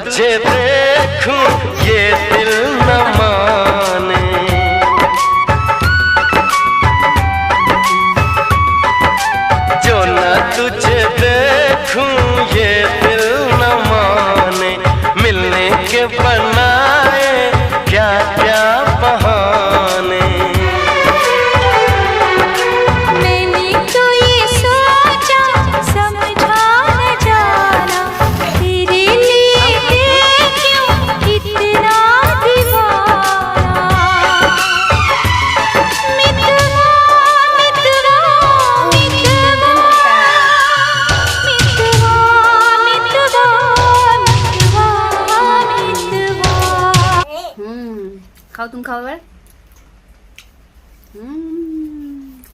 तुझे देखूं ये दिल न माने, जो न तुझे देखूं ये दिल न माने, मिलने के बनाए क्या क्या बहाने। मैंने तो ये सोचा समझा न जाना, तेरे लिए क्यों इतना दीवाना। मितवा मितवा मितवा मितवा मितवा मितवा। खाओ तुम खाओ यार।